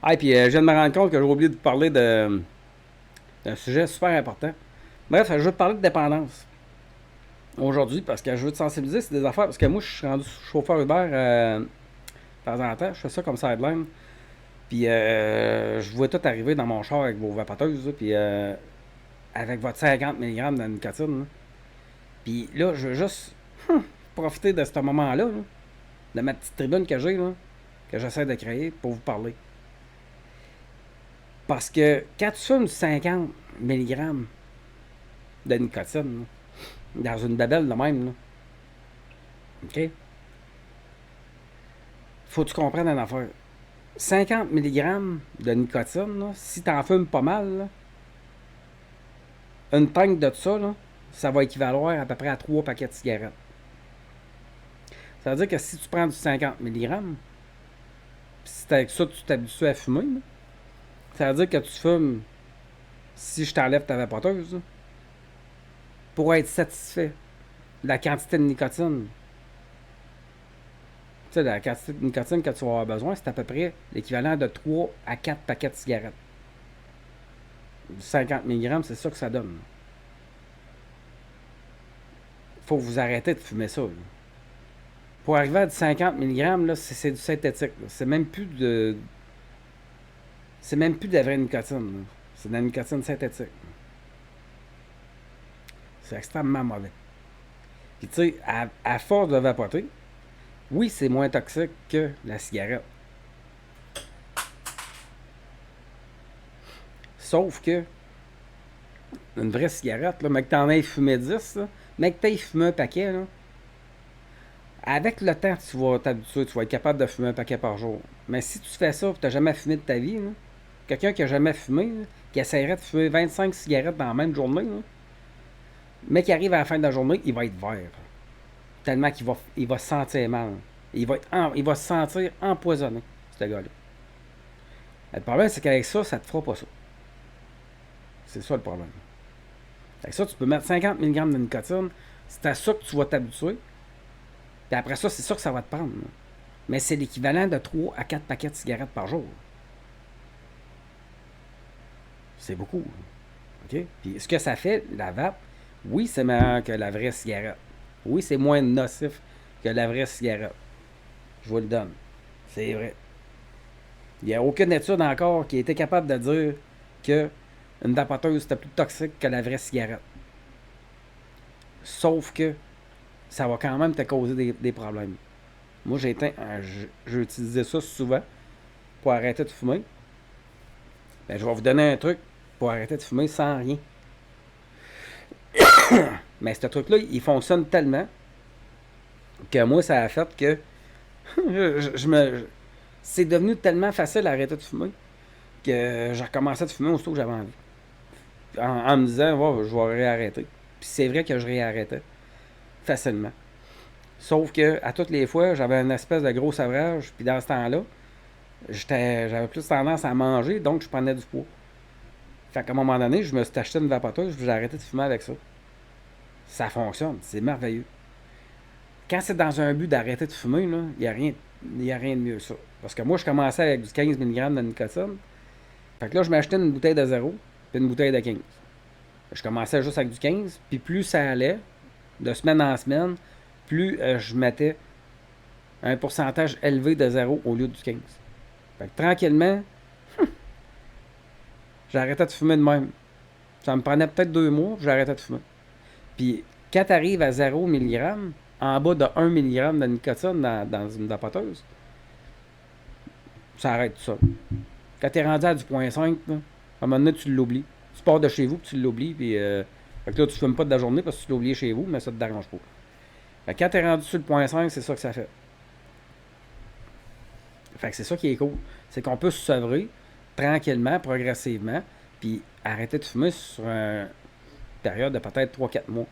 Ah, et puis je viens de me rendre compte que j'ai oublié de parler d'un sujet super important. Bref, je veux te parler de dépendance aujourd'hui parce que je veux te sensibiliser sur des affaires. Parce que moi, je suis rendu chauffeur Uber de temps en temps. Je fais ça comme sideline. Puis je vois tout arriver dans mon char avec vos vapoteuses. Là, puis avec votre 50 mg de nicotine. Là. Puis là, je veux juste profiter de ce moment-là, là, de ma petite tribune que j'ai, là, que j'essaie de créer pour vous parler. Parce que quand tu fumes du 50 mg de nicotine, là, dans une babelle de même, là, OK? Faut que tu comprennes une affaire. 50 mg de nicotine, là, si t'en fumes pas mal, là, une tank de ça, là, ça va équivaloir à peu près à 3 paquets de cigarettes. Ça veut dire que si tu prends du 50 mg, puis si avec ça tu t'habitues à fumer, là, ça veut dire que tu fumes, si je t'enlève ta vapoteuse, là, pour être satisfait de la quantité de nicotine. Tu sais, la quantité de nicotine que tu vas avoir besoin, c'est à peu près l'équivalent de 3 à 4 paquets de cigarettes. Du 50 mg, c'est ça que ça donne. Faut que vous arrêtez de fumer ça. Là. Pour arriver à du 50 mg, là, c'est du synthétique. Là. C'est même plus de la vraie nicotine. Là. C'est de la nicotine synthétique. C'est extrêmement mauvais. Puis tu sais, à force de vapoter, oui, c'est moins toxique que la cigarette. Sauf que une vraie cigarette, là, mais que t'en aies fumé 10, là, mais que t'aies fumé un paquet, là, avec le temps, tu vas t'habituer, tu vas être capable de fumer un paquet par jour. Mais si tu fais ça et tu n'as jamais fumé de ta vie, là, quelqu'un qui n'a jamais fumé, là, qui essaierait de fumer 25 cigarettes dans la même journée, là, mais qui arrive à la fin de la journée, il va être vert. Tellement il va se sentir mal. Il va se sentir empoisonné, ce gars-là. Le problème, c'est qu'avec ça, ça te fera pas ça. C'est ça le problème. Avec ça, tu peux mettre 50 mg de nicotine. C'est à ça que tu vas t'habituer. Puis après ça, c'est ça que ça va te prendre. Là. Mais c'est l'équivalent de 3 à 4 paquets de cigarettes par jour. C'est beaucoup. OK? Puis ce que ça fait, la vape, oui, c'est meilleur que la vraie cigarette. Oui, c'est moins nocif que la vraie cigarette. Je vous le donne. C'est vrai. Il n'y a aucune étude encore qui a été capable de dire que une vapoteuse c'était plus toxique que la vraie cigarette. Sauf que ça va quand même te causer des problèmes. Moi, j'ai utilisé ça souvent pour arrêter de fumer. Ben, je vais vous donner un truc pour arrêter de fumer sans rien. Mais ce truc-là, il fonctionne tellement que moi, ça a fait que je me, c'est devenu tellement facile à arrêter de fumer que j'ai recommencé à fumer aussitôt que j'avais envie. En me disant, oh, je vais réarrêter. Puis c'est vrai que je réarrêtais facilement. Sauf que à toutes les fois, j'avais une espèce de gros sevrage. Puis dans ce temps-là, j'avais plus tendance à manger, donc je prenais du poids. Fait qu'à un moment donné, je me suis acheté une vapoteuse puis j'ai arrêté de fumer avec ça. Ça fonctionne, c'est merveilleux. Quand c'est dans un but d'arrêter de fumer, il n'y a, y a rien de mieux que ça. Parce que moi, je commençais avec du 15 mg de nicotine. Fait que là, je m'achetais une bouteille de 0 puis une bouteille de 15. Je commençais juste avec du 15, puis plus ça allait, de semaine en semaine, plus je mettais un pourcentage élevé de 0 au lieu du 15. Fait que tranquillement, j'arrêtais de fumer de même. Ça me prenait peut-être 2 mois, puis j'arrêtais de fumer. Puis quand tu arrives à 0 mg, en bas de 1 mg de nicotine dans une vapoteuse, ça arrête tout ça. Quand tu es rendu à du 0,5, là, à un moment donné, tu l'oublies. Tu pars de chez vous, puis tu l'oublies, puis fait que là, tu fumes pas de la journée parce que tu l'as oublié chez vous, mais ça te dérange pas. Fait que quand tu es rendu sur le 0,5, c'est ça que ça fait. Fait que c'est ça qui est cool. C'est qu'on peut se sevrer tranquillement, progressivement, puis arrêter de fumer sur une période de peut-être 3 4 mois.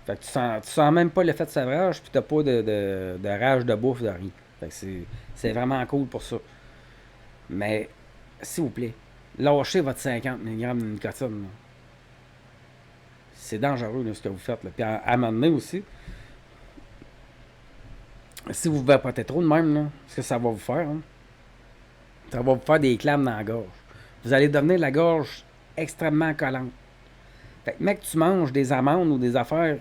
Fait que tu sens même pas l'effet de sevrage, puis t'as pas de rage de bouffe, de rien. Fait que c'est vraiment cool pour ça. Mais, s'il vous plaît, lâchez votre 50 mg de nicotine. Là. C'est dangereux là, ce que vous faites. Là. Puis à un moment donné aussi, si vous vapotez trop de même, là, ce que ça va vous faire, hein, Ça va vous faire des clames dans la gorge. Vous allez devenir la gorge extrêmement collante. Fait que, mec, tu manges des amandes ou des affaires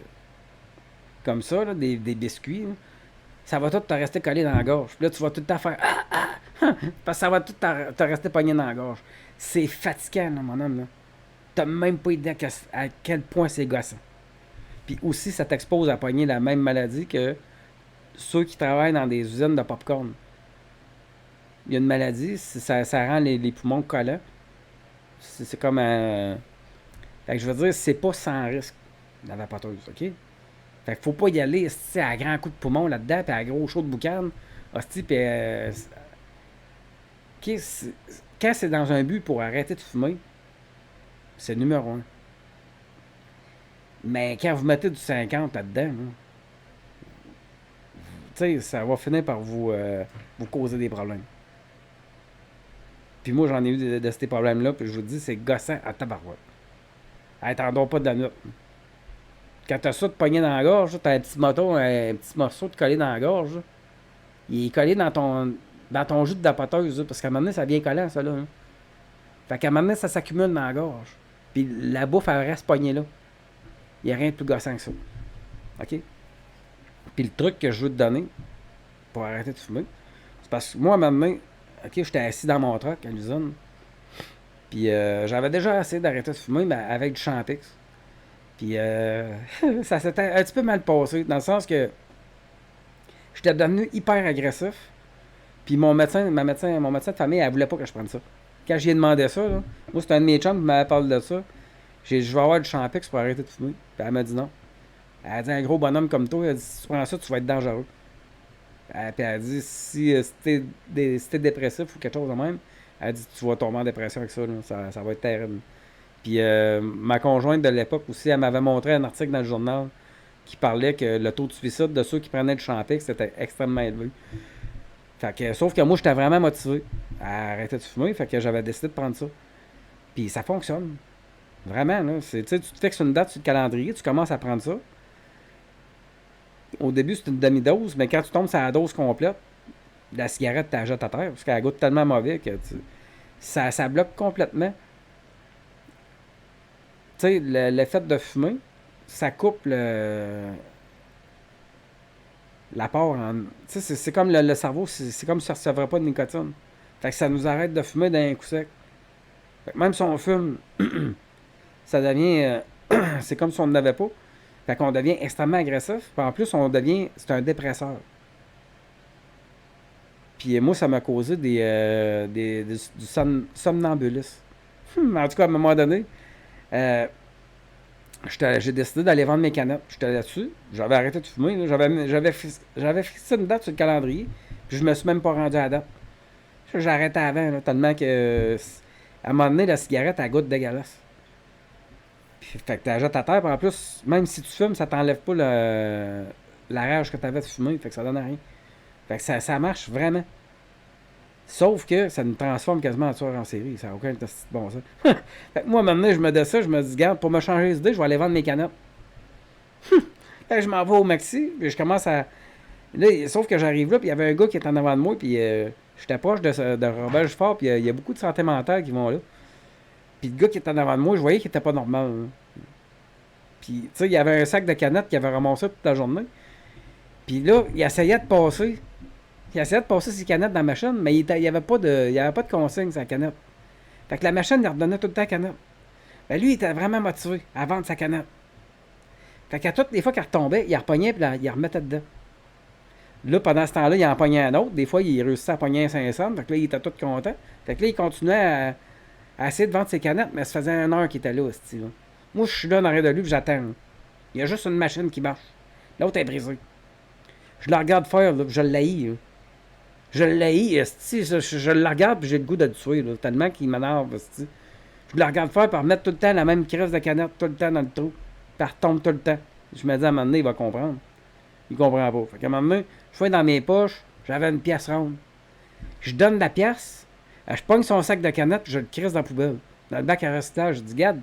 comme ça, là, des biscuits, là, ça va tout te rester collé dans la gorge. Puis là, tu vas tout le temps faire parce que ça va tout te rester pogné dans la gorge. C'est fatigant, là, mon homme. Là. T'as même pas idée à quel point c'est gossant. Puis aussi, ça t'expose à pogner la même maladie que ceux qui travaillent dans des usines de popcorn. Il y a une maladie, ça rend les poumons collants. C'est comme un. Fait que je veux dire, c'est pas sans risque, la vapoteuse, OK? Fait qu'il faut pas y aller à grand coup de poumon là-dedans, puis à gros chaud de boucan. Hostie, puis. OK, quand c'est dans un but pour arrêter de fumer, c'est numéro un. Mais quand vous mettez du 50 là-dedans, tu sais, ça va finir par vous causer des problèmes. Puis moi, j'en ai eu de ces problèmes-là, puis je vous dis, c'est gossant à tabarouette. Hey, t'en dors pas de la nuit. Quand t'as ça de pogné dans la gorge, t'as un petit morceau de collé dans la gorge. Là. Il est collé dans ton jus de vapoteuse, parce qu'à un moment donné, ça vient collant, ça, là. Hein. Fait qu'à un moment donné, ça s'accumule dans la gorge. Puis la bouffe, elle reste pognée là. Il n'y a rien de plus gossant que ça. OK? Puis le truc que je veux te donner pour arrêter de fumer, c'est parce que moi, à un moment donné, OK, j'étais assis dans mon truck à l'usine. Puis j'avais déjà essayé d'arrêter de fumer, mais avec du Champix. Puis ça s'était un petit peu mal passé, dans le sens que j'étais devenu hyper agressif. Puis mon médecin de famille, elle voulait pas que je prenne ça. Quand j'y ai demandé ça, là, moi, c'était un de mes chums qui m'avait parlé de ça. J'ai dit, je vais avoir du Champix pour arrêter de fumer. Puis elle m'a dit non. Elle a dit, un gros bonhomme comme toi, elle dit, si tu prends ça, tu vas être dangereux. Puis elle a dit, si t'es dépressif ou quelque chose de même, elle a dit, tu vas tomber en dépression avec ça, là. Ça va être terrible. Puis ma conjointe de l'époque aussi, elle m'avait montré un article dans le journal qui parlait que le taux de suicide de ceux qui prenaient du Champix était extrêmement élevé. Fait que, sauf que moi, j'étais vraiment motivé à arrêter de fumer, fait que j'avais décidé de prendre ça. Puis ça fonctionne. Vraiment, là. Tu te fixes une date sur le calendrier, tu commences à prendre ça. Au début, c'est une demi-dose, mais quand tu tombes sur la dose complète, la cigarette, tu la jettes à terre, parce qu'elle goûte tellement mauvais que ça bloque complètement. Tu sais, le fait de fumer, ça coupe l'apport en. Tu sais, c'est comme le cerveau, c'est comme si ça ne recevrait pas de nicotine. Fait que ça nous arrête de fumer d'un coup sec. Fait que même si on fume, ça devient. C'est comme si on n'avait pas. Fait qu'on devient extrêmement agressif. Puis en plus, c'est un dépresseur. Puis moi, ça m'a causé du somnambulisme. En tout cas, à un moment donné, j'ai décidé d'aller vendre mes canettes. J'étais là-dessus. J'avais arrêté de fumer. Là. J'avais fixé une date sur le calendrier. Puis je me suis même pas rendu à la date. J'ai arrêté avant, là, tellement que à un moment donné, la cigarette, elle goûte dégueulasse. Puis, fait que tu la jettes à terre. Puis en plus, même si tu fumes, ça t'enlève pas la rage que tu avais de fumer. Fait que ça donne rien. Fait que ça marche vraiment. Sauf que ça nous transforme quasiment en tueur en série. Ça n'a aucun bon sens. Fait que moi, maintenant, je me dis ça, je me dis, regarde, pour me changer les idées, je vais aller vendre mes canettes. Fait que je m'en vais au maxi, puis je commence à. Là, sauf que j'arrive là, puis il y avait un gars qui était en avant de moi, puis j'étais proche de Robert Fort, puis il y a beaucoup de santé mentale qui vont là. Puis le gars qui était en avant de moi, je voyais qu'il était pas normal. Là. Puis, tu sais, il y avait un sac de canettes qui avait ramassé toute la journée. Puis là, il essayait de passer. Il essayait de passer ses canettes dans la machine, mais il n'y avait pas de consigne sur la canette. Fait que la machine, il redonnait tout le temps la canette. Ben lui, il était vraiment motivé à vendre sa canette. Fait qu'à toutes les fois qu'il retombait, il repognait et il remettait dedans. Là, pendant ce temps-là, il en pognait un autre. Des fois, il réussissait à pogner un 500. Fait que là, il était tout content. Fait que là, il continuait à essayer de vendre ses canettes, mais ça faisait 1 heure qu'il était là, style. Moi, je suis là en arrière de lui et j'attends. Là. Il y a juste une machine qui marche. L'autre est brisée. Je la regarde faire, là, je l'haïs. Là. Je l'haïs, je la regarde et j'ai le goût de le tuer, là, tellement qu'il m'énerve. Je la regarde faire par remettre tout le temps la même crise de canette, tout le temps dans le trou. Puis elle retombe tout le temps. Je me dis, à un moment donné, il va comprendre. Il comprend pas. Fait qu'à un moment donné, je fais dans mes poches, j'avais une pièce ronde. Je donne la pièce, je pogne son sac de canettes, je le crisse dans la poubelle. Dans le bac à recyclage, je dis, garde,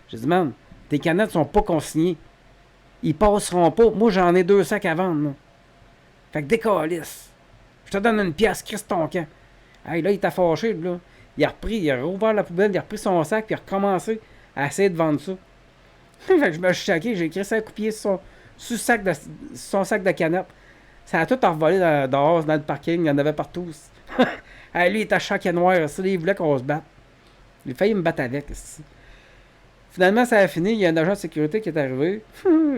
je dis, man, tes canettes sont pas consignées. Ils passeront pas. Moi, j'en ai 2 sacs à vendre, là. Fait que décalisse. Je te donne une pièce, crisse ton camp. Hey, là, il était fâché, là. Il a rouvert la poubelle, il a repris son sac, puis il a recommencé à essayer de vendre ça. Fait que je me suis choqué, j'ai écrit ça à coup de pied sur son sac de canettes. Ça a tout envolé dehors, dans le parking, il y en avait partout. Hey, lui, il était choqué noir, ça, il voulait qu'on se batte. Il a failli me battre avec. Finalement, ça a fini, il y a un agent de sécurité qui est arrivé.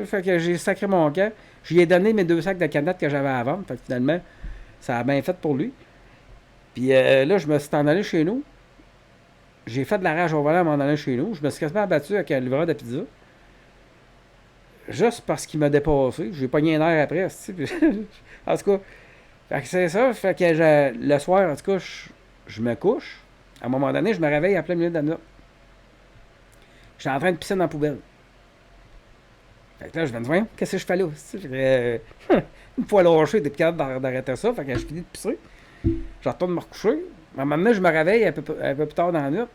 Fait que j'ai sacré mon camp. Je lui ai donné mes 2 sacs de canettes que j'avais à vendre. Fait que finalement, ça a bien fait pour lui. Puis là, je me suis en allé chez nous. J'ai fait de la rage au volant en m'en allant chez nous. Je me suis quasiment abattu avec un livreur de pizza. Juste parce qu'il m'a dépassé. J'ai pogné un air après. En tout cas, fait que c'est ça. Fait que le soir, en tout cas, je me couche. À un moment donné, je me réveille à plein milieu de la nuit. J'étais en train de pisser dans la poubelle. Fait que là, je vais me dire, qu'est-ce que je fais là? Une fois lâché, t'es capable d'arrêter ça. Fait que je finis de pisser. Je retourne me recoucher. À un moment donné, je me réveille un peu plus tard dans la nuit.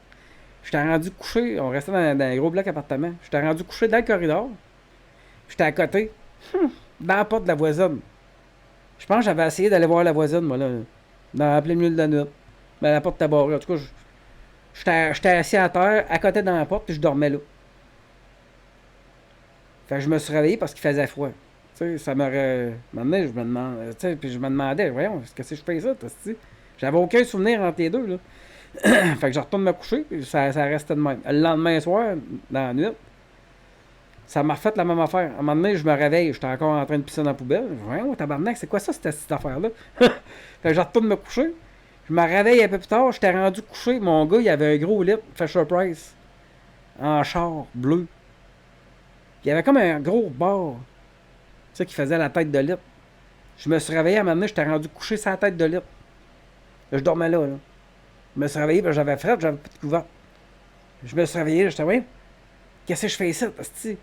J'étais rendu couché. On restait dans un gros bloc appartement. J'étais rendu couché dans le corridor. J'étais à côté. Dans la porte de la voisine. Je pense que j'avais essayé d'aller voir la voisine, moi, là. Dans plein milieu de la nuit. Mais la porte était barrée. En tout cas, j'étais assis à terre, à côté dans la porte, puis je dormais là. Fait que je me suis réveillé parce qu'il faisait froid. Tu sais, ça m'aurait. Maintenant, je me demande. Tu sais, puis je me demandais, voyons, qu'est-ce que je fais ça, t'sais? J'avais aucun souvenir entre les deux, là. Fait que je retourne me coucher, puis ça restait de même. Le lendemain soir, dans la nuit, ça m'a refait la même affaire. À un moment donné, je me réveille, j'étais encore en train de pisser dans la poubelle. Voyons, tabarnak, c'est quoi ça, cette affaire-là? Fait que je retourne me coucher. Je me réveille un peu plus tard, j'étais rendu couché. Mon gars, il avait un gros lit Fisher Price en char bleu. Il y avait comme un gros bord, tu sais, qui faisait la tête de lit. Je me suis réveillé à un moment donné, j'étais rendu couché sur la tête de lit. Là, je dormais là. Je me suis réveillé, ben, j'avais fret, j'avais pas de couvert. Je me suis réveillé, j'étais, voyons, qu'est-ce que je fais ici, hostie?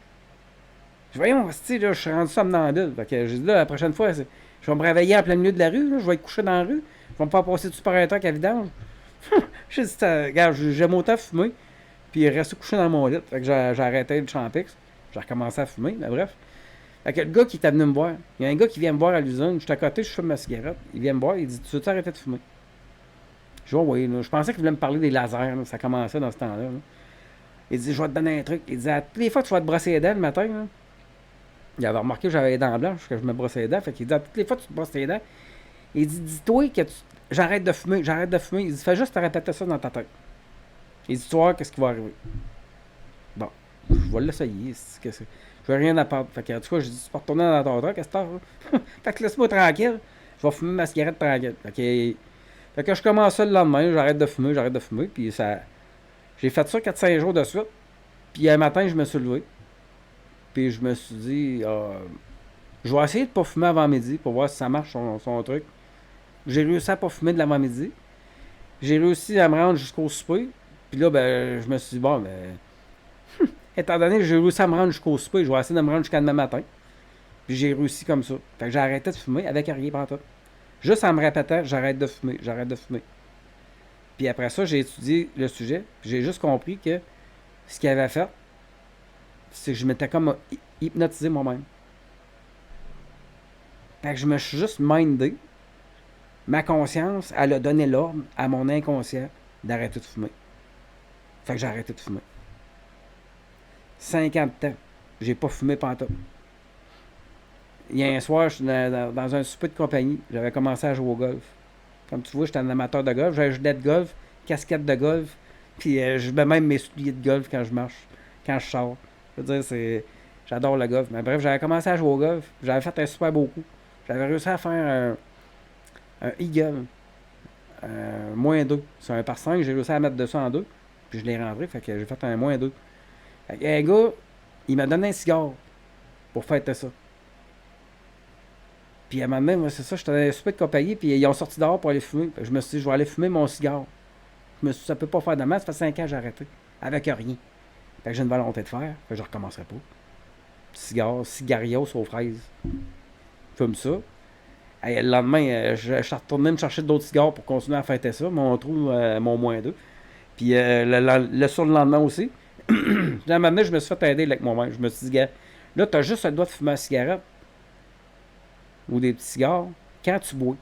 Voyons, hostie, là, je suis rendu somnambule. Fait que j'ai dit, là, la prochaine fois, je vais me réveiller en plein milieu de la rue, là, je vais être couché dans la rue. Je vais me faire passer dessus par un truc à vidange. J'ai dit, regarde, j'aime autant fumer, puis rester couché dans mon lit. Fait que j'ai arrêté le champix. J'ai recommencé à fumer, mais bref. Fait que le gars qui était venu me voir, il y a un gars qui vient me voir à l'usine, je suis à côté, je fume ma cigarette. Il vient me voir, il dit, tu veux arrêter de fumer? Je dis, oh, oui, là. Je pensais qu'il voulait me parler des lasers, là. Ça commençait dans ce temps-là. Là. Il dit, je vais te donner un truc. Il dit, toutes les fois que tu vas te brosser les dents le matin, là, il avait remarqué que j'avais les dents blanches, que je me brossais les dents. Fait qu'il dit, toutes les fois que tu te brosses les dents, il dit, dis-toi que j'arrête de fumer, j'arrête de fumer. Il dit, fais juste te répéter ça dans ta tête. Il dit, tu vois, qu'est-ce qui va arriver? Bon, je vais l'essayer. Je veux rien à perdre. Fait que, en tout cas, je dis, tu peux retourner dans ton truc, à cette heure. Fait que laisse-moi tranquille. Je vais fumer ma cigarette tranquille. Fait que je commence ça le lendemain, j'arrête de fumer, puis ça. J'ai fait ça 4-5 jours de suite. Puis un matin, je me suis levé. Puis je me suis dit, je vais essayer de pas fumer avant midi pour voir si ça marche son truc. J'ai réussi à pas fumer de l'avant-midi. J'ai réussi à me rendre jusqu'au souper. Puis là, ben, je me suis dit, bon, ben, étant donné que j'ai réussi à me rendre jusqu'au souper, je vais essayer de me rendre jusqu'à demain matin. Puis j'ai réussi comme ça. Fait que j'ai arrêté de fumer avec rien pantoute. Juste en me répétant, j'arrête de fumer, j'arrête de fumer. Puis après ça, j'ai étudié le sujet. Puis j'ai juste compris que ce qu'il avait fait, c'est que je m'étais comme hypnotisé moi-même. Fait que je me suis juste mindé. Ma conscience, elle a donné l'ordre à mon inconscient d'arrêter de fumer. Fait que j'ai arrêté de fumer. 50 ans, j'ai pas fumé pantoute. Il y a un soir, je suis dans un souper de compagnie. J'avais commencé à jouer au golf. Comme tu vois, j'étais un amateur de golf. J'ai un gilet de golf, casquette de golf. Puis je mets même mes souliers de golf quand je marche, quand je sors. Je veux dire, j'adore le golf. Mais bref, j'avais commencé à jouer au golf. J'avais fait un super beau coup. J'avais réussi à faire un eagle. -2. C'est un par 5. J'ai réussi à mettre dessus en 2. Puis je l'ai rentré. Fait que j'ai fait un -2. Fait que un gars, il m'a donné un cigare pour fêter ça. Puis à un moment donné, moi, c'est ça, j'étais dans un souper de compagnie, puis ils ont sorti dehors pour aller fumer. Je me suis dit, je vais aller fumer mon cigare. Je me suis dit, ça peut pas faire de mal, ça fait 5 ans que j'ai arrêté. Avec rien. Fait que j'ai une volonté de faire, fait que je recommencerai pas. Cigare, cigarios aux fraises. Fume ça. Et le lendemain, je suis retourné me chercher d'autres cigares pour continuer à fêter ça, mon trou, mon -2. Puis le surlendemain aussi. Puis à un moment donné, je me suis fait aider avec moi-même. Je me suis dit, gars, là, t'as juste le droit de fumer une cigarette ou des petits cigares quand tu bois.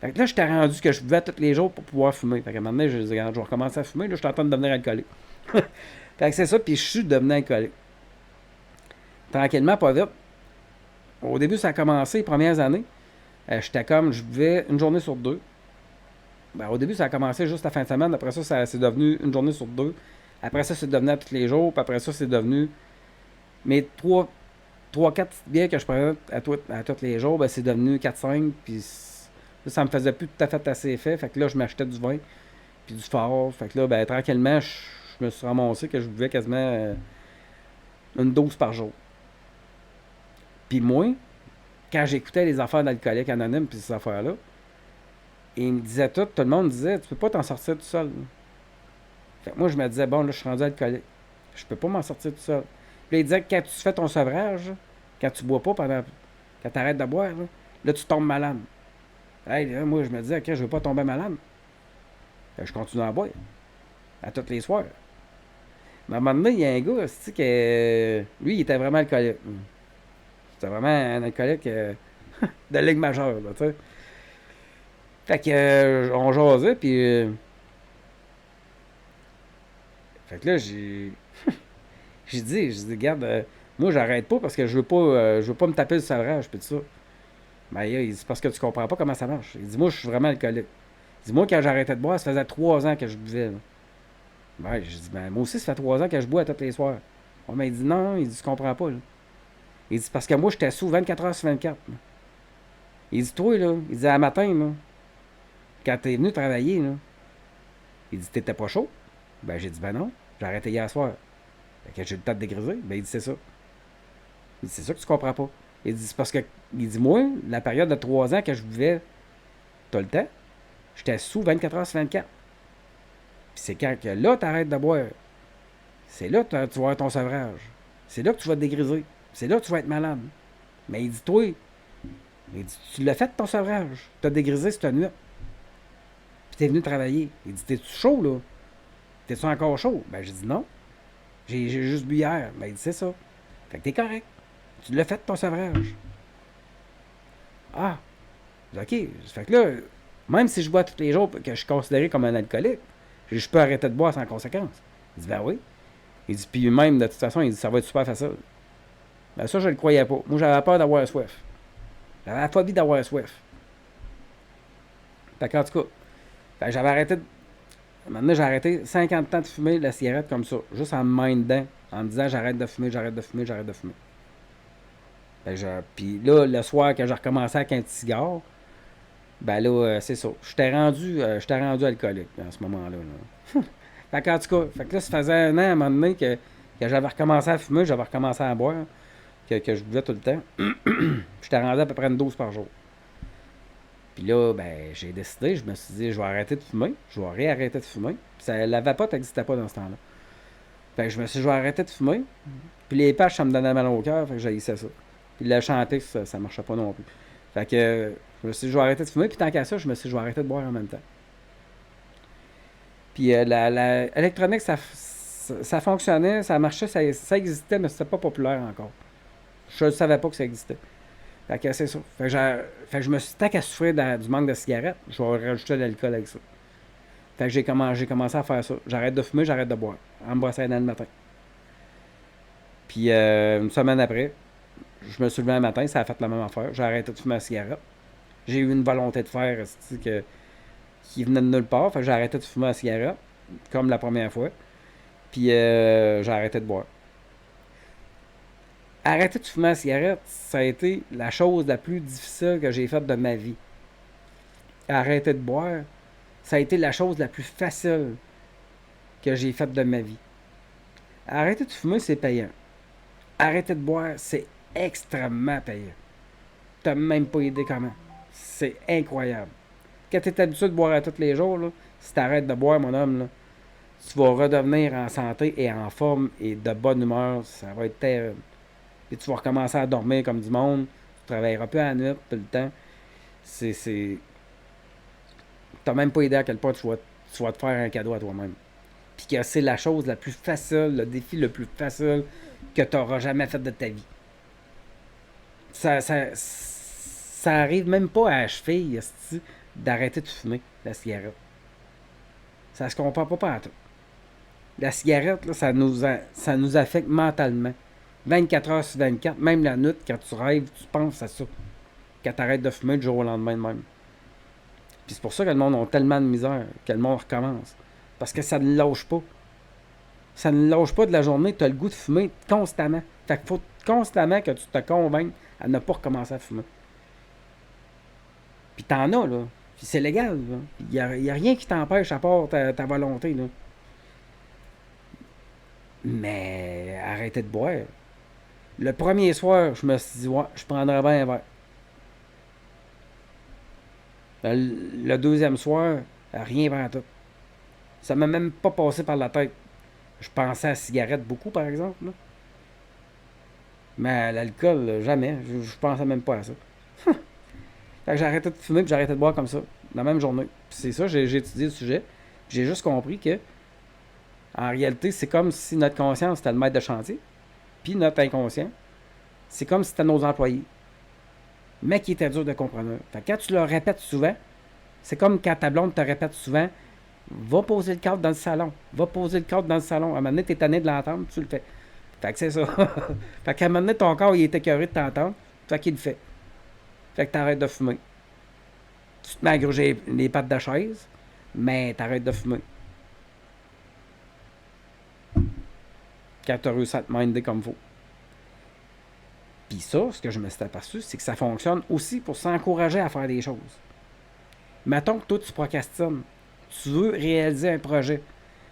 Fait que là, j'étais rendu que je buvais tous les jours pour pouvoir fumer. Fait qu'à un moment donné, je dis, regarde, je vais recommencer à fumer. Là, je suis en train de devenir alcoolique. Fait que c'est ça, puis je suis devenu alcoolique. Tranquillement, pas vite. Au début, ça a commencé, les premières années. J'étais comme, je buvais une journée sur deux. Ben, au début, ça a commencé juste la fin de semaine. Après ça, c'est devenu une journée sur deux. Après ça, c'est devenu à tous les jours. Puis après ça, c'est devenu. Mes trois quatre bières que je prenais à tous les jours, ben, c'est devenu 4-5. Puis là, ça me faisait plus tout à fait assez effet. Fait que là, je m'achetais du vin. Puis du fort. Fait que là, ben, tranquillement, je me suis ramassé que je buvais quasiment une dose par jour. Puis moi, quand j'écoutais les affaires d'Alcooliques Anonymes puis ces affaires-là, ils me disaient tout le monde disait, tu peux pas t'en sortir tout seul. Fait que moi, je me disais, bon, là, je suis rendu alcoolique. Je peux pas m'en sortir tout seul. Puis là, il disait que quand tu fais ton sevrage, quand tu bois pas quand tu arrêtes de boire, là, tu tombes malade. Hey, là, moi, je me disais, ok, je veux pas tomber malade. Fait que je continue à boire. À tous les soirs. Mais à un moment donné, il y a un gars, lui, il était vraiment alcoolique. C'était vraiment un alcoolique de ligue majeure, là, tu sais. Fait que, on jasait, puis. Fait que là, j'ai dit, regarde, moi, j'arrête pas parce que je veux pas me taper le sevrage, puis tout ça. Ben, il dit, c'est parce que tu comprends pas comment ça marche. Il dit, moi, je suis vraiment alcoolique. Il dit, moi, quand j'arrêtais de boire, ça faisait 3 ans que je buvais, là. Ben, j'ai dit, ben, moi aussi, ça fait 3 ans que je bois tous les soirs. Ouais, mais il dit, non, il dit, tu comprends pas, là. Il dit, parce que moi, j'étais sous 24 heures sur 24. Là. Il dit, toi, là, il dit, à matin, là, quand t'es venu travailler, là, il dit, t'étais pas chaud? Ben, j'ai dit, ben non, j'ai arrêté hier soir. Fait que j'ai eu le temps de dégriser. Ben, il dit, c'est ça. Il dit, c'est ça que tu comprends pas. Il dit, c'est parce que, il dit, moi, la période de 3 ans que je buvais tout le temps, j'étais sous 24 heures sur 24. Puis c'est quand que là, t'arrêtes de boire. C'est là que tu vas avoir ton sevrage. C'est là que tu vas te dégriser. C'est là que tu vas être malade. Mais il dit, toi, il dit, tu l'as fait ton sevrage. Tu as dégrisé cette nuit. Puis t'es venu travailler. Il dit, t'es-tu chaud, là? T'es-tu encore chaud? Ben, j'ai dit, non. J'ai juste bu hier. Ben, il dit, c'est ça. Fait que t'es correct. Tu l'as fait ton sevrage. Ah, ok. Fait que là, même si je bois tous les jours que je suis considéré comme un alcoolique, je peux arrêter de boire sans conséquence. Il dit, ben oui. Il dit, puis même, de toute façon, il dit, ça va être super facile. Ben ça, je le croyais pas. Moi, j'avais peur d'avoir soif. J'avais la phobie d'avoir soif. Fait qu'en tout cas, fait que j'avais arrêté de... Maintenant, j'ai arrêté 50 ans de fumer la cigarette comme ça. Juste en me mindant, en me disant, j'arrête de fumer, j'arrête de fumer, j'arrête de fumer. Puis là, le soir, que j'ai recommencé avec un petit cigare, ben là, c'est ça. J'étais rendu alcoolique à ce moment-là. Là. Fait qu'en tout cas, fait que là, ça faisait un an à un moment donné que j'avais recommencé à fumer, j'avais recommencé à boire, que je buvais tout le temps. J'étais rendu à peu près une dose par jour. Puis là, ben, j'ai décidé, je me suis dit, je vais arrêter de fumer, je vais réarrêter de fumer. Puis la vapote n'existait pas dans ce temps-là. Fait que je me suis dit, je vais arrêter de fumer. Puis les patchs, ça me donnait mal au cœur, fait que j'haïssais ça. Puis le chanter, ça marchait pas non plus. Fait que je me suis dit, je vais arrêter de fumer, puis tant qu'à ça, je me suis dit, je vais arrêter de boire en même temps. Puis la électronique, ça fonctionnait, ça marchait, ça existait, mais c'était pas populaire encore. Je ne savais pas que ça existait. Fait que c'est ça. Fait que je me suis dit, tant qu'à souffrir du manque de cigarettes, je vais rajouter de l'alcool avec ça. Fait que j'ai commencé à faire ça. J'arrête de fumer, j'arrête de boire. En me brossant les dents le matin. Puis une semaine après, je me suis levé un matin, ça a fait la même affaire. J'ai arrêté de fumer la cigarette. J'ai eu une volonté de faire qui venait de nulle part. Fait que j'ai arrêté de fumer la cigarette, comme la première fois. Puis j'ai arrêté de boire. Arrêter de fumer la cigarette, ça a été la chose la plus difficile que j'ai faite de ma vie. Arrêter de boire, ça a été la chose la plus facile que j'ai faite de ma vie. Arrêter de fumer, c'est payant. Arrêter de boire, c'est extrêmement payant. T'as même pas idée comment. C'est incroyable. Quand tu es habitué de boire à tous les jours, là, si tu arrêtes de boire, mon homme, là, tu vas redevenir en santé et en forme et de bonne humeur. Ça va être terrible. Et tu vas recommencer à dormir comme du monde. Tu travailleras plus à la nuit tout le temps. Tu n'as même pas idée à quel point tu vas te faire un cadeau à toi-même. Puis que c'est la chose la plus facile, le défi le plus facile que tu n'auras jamais fait de ta vie. Ça arrive même pas à la cheville d'arrêter de fumer la cigarette. Ça se compare pas à tout. La cigarette, là, ça nous affecte mentalement. 24 heures sur 24, même la nuit, quand tu rêves, tu penses à ça. Quand tu arrêtes de fumer du jour au lendemain de même. Puis c'est pour ça que le monde a tellement de misère, que le monde recommence. Parce que ça ne lâche pas. Ça ne lâche pas de la journée, tu as le goût de fumer constamment. Fait qu'il faut constamment que tu te convainques à ne pas recommencer à fumer. Puis t'en as, là. Puis c'est légal, là. Il n'y a rien qui t'empêche à part ta volonté, là. Mais arrêtez de boire. Le premier soir, je me suis dit, ouais, je prendrais bien un verre. Le deuxième soir, rien vers tout. Ça m'a même pas passé par la tête. Je pensais à la cigarette beaucoup, par exemple. Là. Mais à l'alcool, jamais. Je pensais même pas à ça. Fait que j'ai arrêté de fumer et j'ai arrêté de boire comme ça, la même journée. Puis c'est ça, j'ai étudié le sujet. J'ai juste compris que, en réalité, c'est comme si notre conscience était le maître de chantier, puis notre inconscient, c'est comme si c'était nos employés. Mais qui était dur de comprendre. Fait que quand tu le répètes souvent, c'est comme quand ta blonde te répète souvent, va poser le cadre dans le salon. Va poser le cadre dans le salon. À un moment donné, t'es tanné de l'entendre, tu le fais. Fait que c'est ça. Fait qu'à un moment donné, ton corps, il est écœuré de t'entendre. Fait qu'il le fait. Fait que t'arrêtes de fumer. Tu te mets à gruger les pattes de la chaise, mais t'arrêtes de fumer. Quand t'as réussi à te minder comme il faut. Puis ça, ce que je me suis aperçu, c'est que ça fonctionne aussi pour s'encourager à faire des choses. Mettons que toi, tu procrastines. Tu veux réaliser un projet,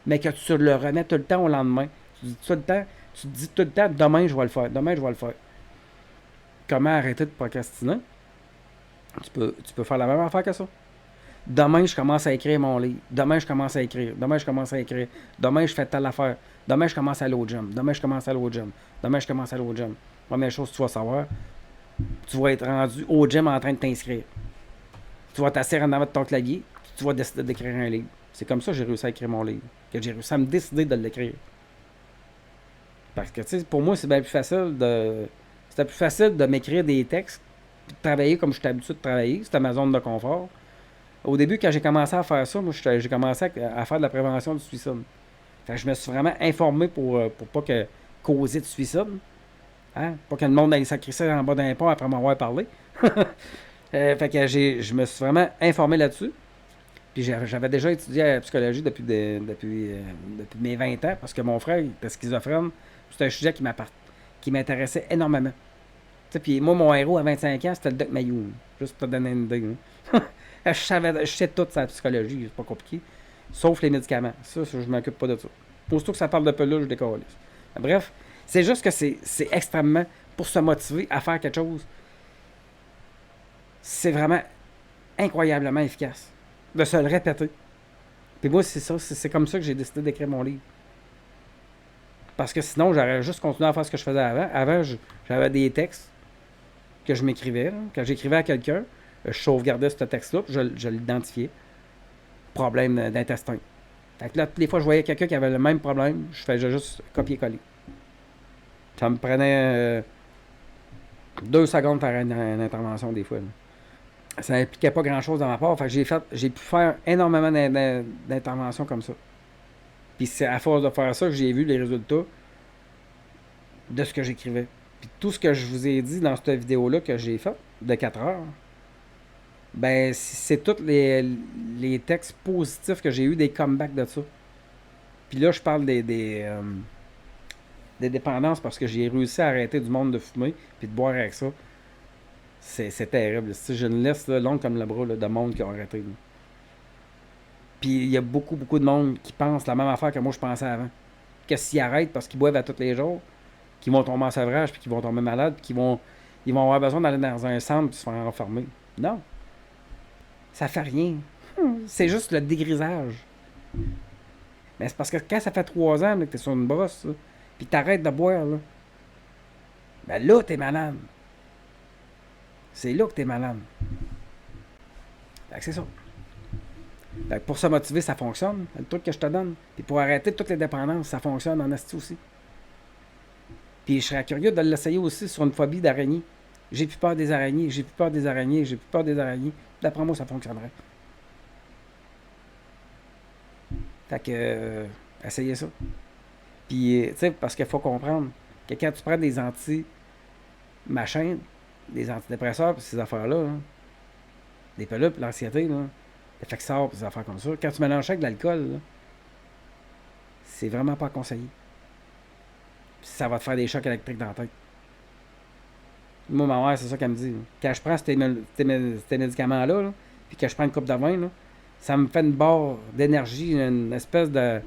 mais que tu le remets tout le temps au lendemain. Tu te dis tout le temps, demain, je vais le faire. Demain, je vais le faire. Comment arrêter de procrastiner? Tu peux faire la même affaire que ça. Demain, je commence à écrire mon livre. Demain, je commence à écrire. Demain, je commence à écrire. Demain, je fais telle affaire. Demain, je commence à aller au gym. Demain, je commence à aller au gym. Demain, je commence à aller au gym. Première chose que tu vas savoir, tu vas être rendu au gym en train de t'inscrire. Tu vas t'asseoir en avant de ton clavier, tu vas décider d'écrire un livre. C'est comme ça que j'ai réussi à écrire mon livre. Que j'ai réussi à me décider de l'écrire. Parce que, tu sais, pour moi, c'est bien plus facile de... C'était plus facile de m'écrire des textes, puis de travailler comme je suis habitué de travailler. C'était ma zone de confort. Au début, quand j'ai commencé à faire ça, moi, j'ai commencé à faire de la prévention du suicide. Fait que je me suis vraiment informé pour pas causer de suicide. Hein? Pas que le monde aille sacrer en bas d'un pont après m'avoir parlé. Fait que je me suis vraiment informé là-dessus. Puis j'avais déjà étudié la psychologie depuis mes 20 ans, parce que mon frère il était schizophrène. C'était un sujet qui m'intéressait énormément. Puis moi, mon héros à 25 ans, c'était le Doc Mayou. Juste pour te donner une idée. Je sais tout sa psychologie, c'est pas compliqué. Sauf les médicaments. Ça, je m'occupe pas de ça. Aussitôt que ça parle de peluche, je décolle. Bref, c'est juste que c'est extrêmement pour se motiver à faire quelque chose. C'est vraiment incroyablement efficace de se le répéter. Puis moi, c'est ça, c'est comme ça que j'ai décidé d'écrire mon livre. Parce que sinon, j'aurais juste continué à faire ce que je faisais avant. Avant, j'avais des textes que je m'écrivais. Là. Quand j'écrivais à quelqu'un, je sauvegardais ce texte-là, puis je l'identifiais. Problème d'intestin. Fait que là, toutes les fois que je voyais quelqu'un qui avait le même problème, je faisais juste copier-coller. Ça me prenait 2 secondes de faire une intervention des fois. Là. Ça n'impliquait pas grand-chose dans ma part. Fait que j'ai pu faire énormément d'interventions comme ça. Puis c'est à force de faire ça que j'ai vu les résultats de ce que j'écrivais. Puis tout ce que je vous ai dit dans cette vidéo-là que j'ai faite, de 4 heures, ben c'est tous les textes positifs que j'ai eu, des comebacks de ça. Puis là, je parle des dépendances parce que j'ai réussi à arrêter du monde de fumer puis de boire avec ça. C'est terrible. J'ai une liste longue comme le bras là, de monde qui ont arrêté. Là. Puis il y a beaucoup, beaucoup de monde qui pense la même affaire que moi je pensais avant. Que s'ils arrêtent parce qu'ils boivent à tous les jours, qu'ils vont tomber en sevrage, puis qu'ils vont tomber malades, puis ils vont avoir besoin d'aller dans un centre et se faire enfermer. Non. Ça fait rien. C'est juste le dégrisage. Mais c'est parce que quand ça fait 3 ans là, que t'es sur une brosse, là, puis t'arrêtes de boire, là, ben là, t'es malade. C'est là que t'es malade. Fait que c'est ça. Fait que pour se motiver, ça fonctionne, le truc que je te donne. Puis pour arrêter toutes les dépendances, ça fonctionne en asti aussi. Puis je serais curieux de l'essayer aussi sur une phobie d'araignée. J'ai plus peur des araignées, j'ai plus peur des araignées, j'ai plus peur des araignées. D'après moi, ça fonctionnerait. Fait que, essayez ça. Puis, tu sais, parce qu'il faut comprendre que quand tu prends des anti-machins, des antidépresseurs, puis ces affaires-là, là, des pellules, puis l'anxiété, là, le Fexor, puis des affaires comme ça, quand tu mélanges ça avec de l'alcool, là, c'est vraiment pas conseillé. Puis ça va te faire des chocs électriques dans la tête. Moi, ma mère, c'est ça qu'elle me dit. Quand je prends ces médicaments-là, là, puis que je prends une coupe de vin, là, ça me fait une barre d'énergie, une espèce de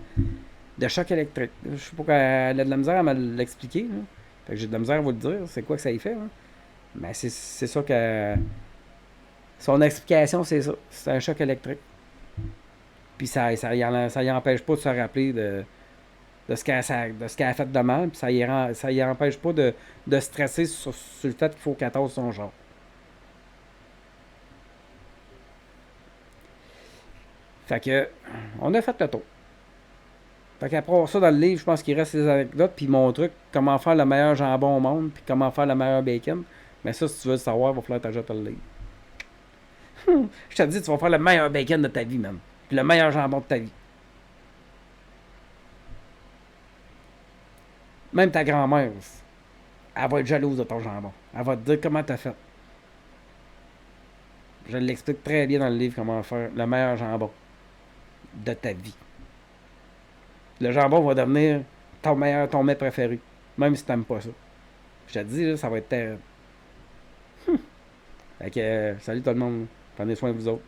choc électrique. Je sais pas qu'elle a de la misère à me l'expliquer. Là. Fait que j'ai de la misère à vous le dire, c'est quoi que ça y fait. Là. Mais c'est ça que. Son explication, c'est ça. C'est un choc électrique. Puis ça y empêche pas de se rappeler de ce qu'elle a fait de mal. Puis ça y empêche pas de stresser sur le fait qu'il faut qu'elle tasse son genre. Fait que, on a fait le tour. Fait qu'après avoir ça dans le livre, je pense qu'il reste les anecdotes, puis mon truc, comment faire le meilleur jambon au monde, puis comment faire le meilleur bacon. Mais ça, si tu veux le savoir, il va falloir t'ajouter le livre. Je te dis, tu vas faire le meilleur bacon de ta vie, même. Puis le meilleur jambon de ta vie. Même ta grand-mère, elle va être jalouse de ton jambon. Elle va te dire comment t'as fait. Je l'explique très bien dans le livre comment faire le meilleur jambon de ta vie. Le jambon va devenir ton mets préféré. Même si t'aimes pas ça. Je te dis, là, ça va être terrible. Fait que, salut tout le monde. Prenez soin de vous autres.